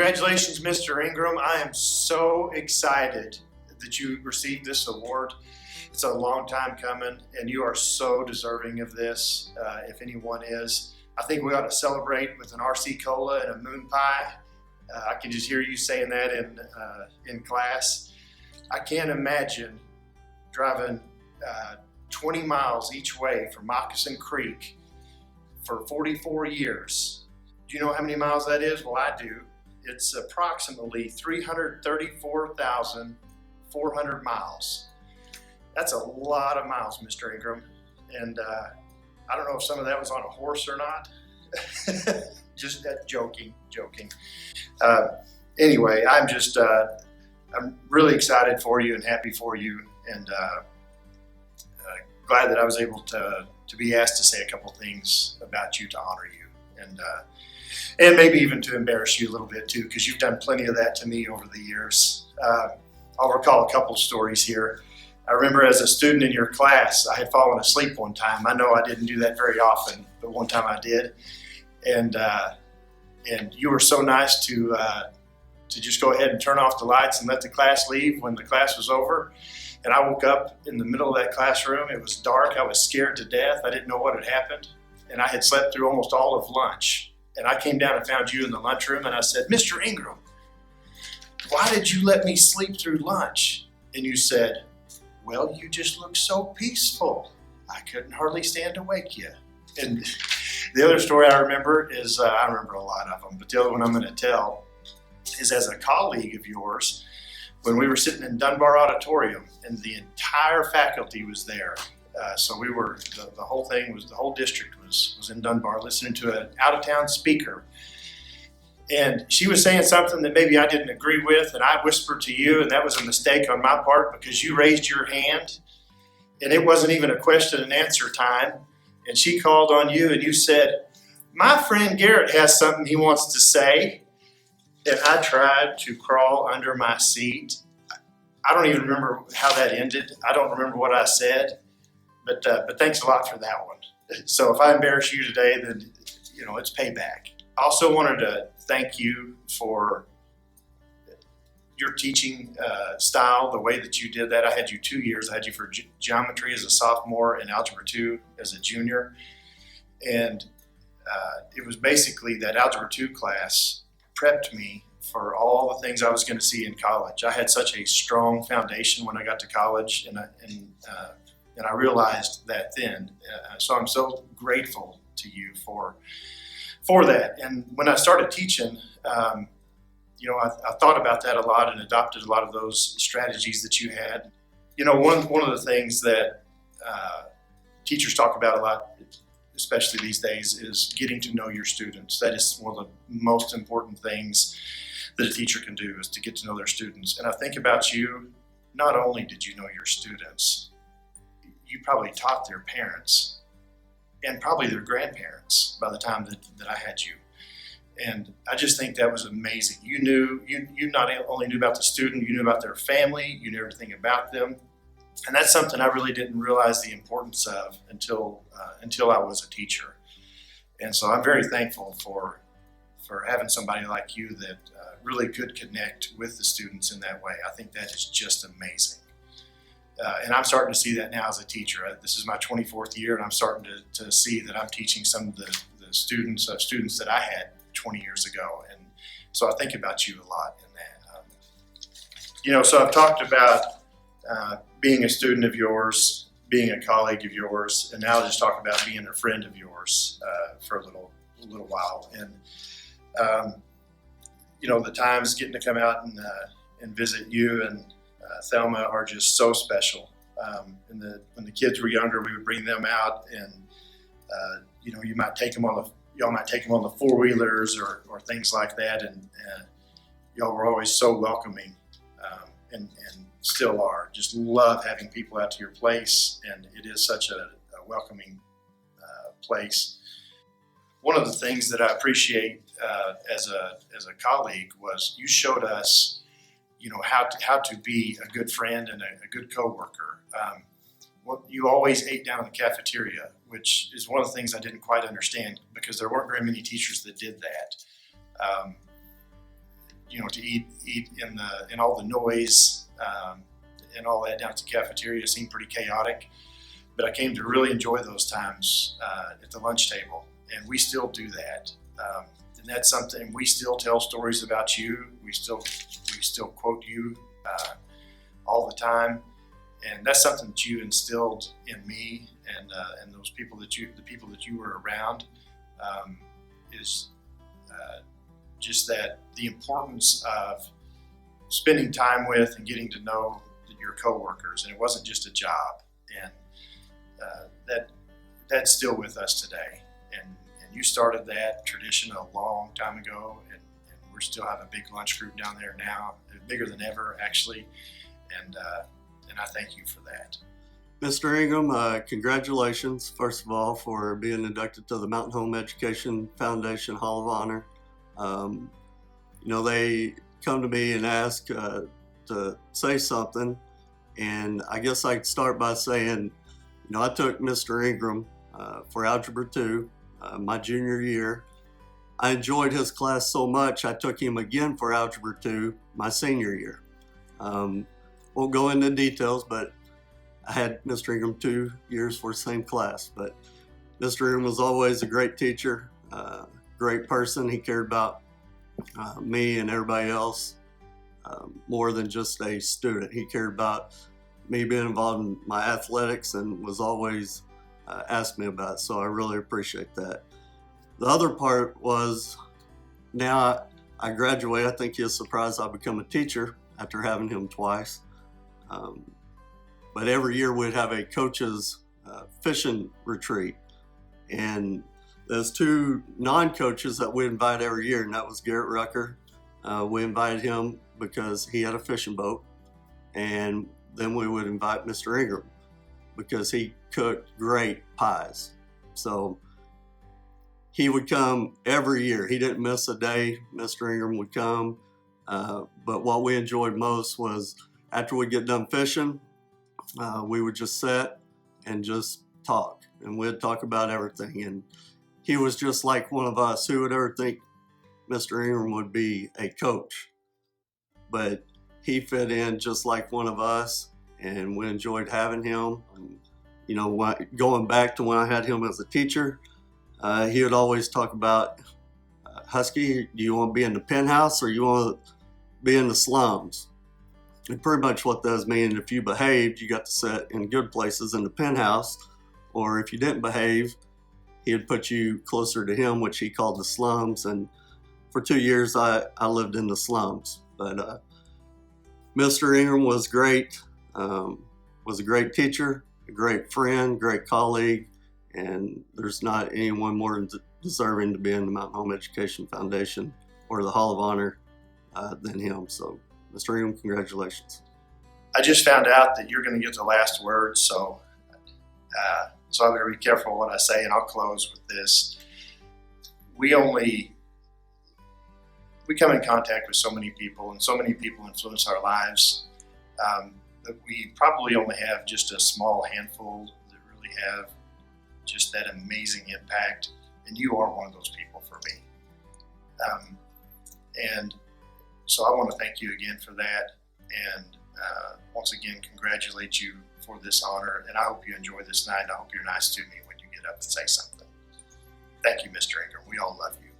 Congratulations, Mr. Ingram. I am so excited that you received this award. It's a long time coming, and you are so deserving of this, if anyone is. I think we ought to celebrate with an RC Cola and a moon pie. I can just hear you saying that in class. I can't imagine driving 20 miles each way from Moccasin Creek for 44 years. Do you know how many miles that is? Well, I do. It's approximately 334,400 miles. That's a lot of miles, Mr. Ingram. And I don't know if some of that was on a horse or not. Just joking. Anyway, I'm really excited for you and happy for you, and glad that I was able to be asked to say a couple things about you to honor you, and maybe even to embarrass you a little bit too, because you've done plenty of that to me over the years. I'll recall a couple stories here. I remember as a student in your class, I had fallen asleep one time. I know I didn't do that very often, but one time I did. And you were so nice to just go ahead and turn off the lights and let the class leave when the class was over. And I woke up in the middle of that classroom. It was dark. I was scared to death. I didn't know what had happened. And I had slept through almost all of lunch. And I came down and found you in the lunchroom, and I said, "Mr. Ingram, why did you let me sleep through lunch?" And you said, "Well, you just look so peaceful. I couldn't hardly stand to wake you." And the other story I remember is, I remember a lot of them, but the other one I'm going to tell is as a colleague of yours, when we were sitting in Dunbar Auditorium and the entire faculty was there. So we were, the whole thing was, the whole district was in Dunbar listening to an out-of-town speaker. And she was saying something that maybe I didn't agree with, and I whispered to you, and that was a mistake on my part because you raised your hand, and it wasn't even a question and answer time. And she called on you, and you said, "My friend Garrett has something he wants to say." And I tried to crawl under my seat. I don't even remember how that ended. I don't remember what I said, but thanks a lot for that one. So if I embarrass you today, then it's payback. I also wanted to thank you for your teaching style, the way that you did that. I had you 2 years. I had you for geometry as a sophomore and algebra 2 as a junior. And it was basically that algebra 2 class prepped me for all the things I was going to see in college. I had such a strong foundation when I got to college, and I realized that then. So I'm so grateful to you for that. And when I started teaching, I thought about that a lot and adopted a lot of those strategies that you had. One of the things that teachers talk about a lot, especially these days, is getting to know your students. That is one of the most important things that a teacher can do, is to get to know their students. And I think about you, not only did you know your students, you probably taught their parents and probably their grandparents by the time that I had you. And I just think that was amazing. You not only knew about the student, you knew about their family, you knew everything about them. And that's something I really didn't realize the importance of until I was a teacher. And so I'm very thankful for having somebody like you that really could connect with the students in that way. I think that is just amazing. And I'm starting to see that now as a teacher. This is my 24th year, and I'm starting to see that I'm teaching some of the students that I had 20 years ago. And so I think about you a lot in that. So I've talked about being a student of yours, being a colleague of yours, and now I'll just talk about being a friend of yours for a little while. And the times getting to come out and visit you and Thelma are just so special. When the kids were younger, we would bring them out, and y'all might take them on the four-wheelers or things like that, and y'all were always so welcoming, and still are. Just love having people out to your place, and it is such a welcoming place. One of the things that I appreciate as a colleague was you showed us how to be a good friend and a good coworker. You always ate down in the cafeteria, which is one of the things I didn't quite understand because there weren't very many teachers that did that. to eat in all the noise and all that down at the cafeteria seemed pretty chaotic. But I came to really enjoy those times at the lunch table, and we still do that. And that's something we still tell stories about you. We still quote you all the time, and that's something that you instilled in me and those people the people that you were around is just that the importance of spending time with and getting to know your coworkers, and it wasn't just a job, and that's still with us today. And you started that tradition a long time ago, and we still have a big lunch group down there now, bigger than ever actually, and I thank you for that. Mr. Ingram, congratulations, first of all, for being inducted to the Mountain Home Education Foundation Hall of Honor. They come to me and ask to say something, and I guess I'd start by saying, I took Mr. Ingram for Algebra 2 my junior year. I enjoyed his class so much, I took him again for Algebra 2 my senior year. Won't go into details, but I had Mr. Ingram 2 years for the same class. But Mr. Ingram was always a great teacher, great person. He cared about me and everybody else more than just a student. He cared about me being involved in my athletics and was always asked me about it, so I really appreciate that. The other part was, now I graduate, I think he was surprised I become a teacher after having him twice. But every year we'd have a coach's fishing retreat, and there's two non-coaches that we invite every year, and that was Garrett Rucker. We invited him because he had a fishing boat, and then we would invite Mr. Ingram because he cooked great pies. So he would come every year. He didn't miss a day. Mr. Ingram would come. But what we enjoyed most was after we get done fishing, we would just sit and just talk, and we'd talk about everything. And he was just like one of us. Who would ever think Mr. Ingram would be a coach? But he fit in just like one of us, and we enjoyed having him. And, going back to when I had him as a teacher, he would always talk about, Husky, do you want to be in the penthouse or you want to be in the slums? And pretty much what those mean, if you behaved, you got to sit in good places in the penthouse, or if you didn't behave, he'd put you closer to him, which he called the slums. And for 2 years, I lived in the slums. But Mr. Ingram was great, was a great teacher, a great friend, great colleague, and there's not anyone more deserving to be in the Mountain Home Education Foundation or the Hall of Honor than him. So, Mr. Ingram, congratulations. I just found out that you're going to get the last word, so I'm going to be careful what I say, and I'll close with this. We come in contact with so many people, and so many people influence our lives that we probably only have just a small handful that really have just that amazing impact, and you are one of those people for me. And so I want to thank you again for that, and once again congratulate you for this honor, and I hope you enjoy this night. I hope you're nice to me when you get up and say something. Thank you, Mr. Ingram. We all love you.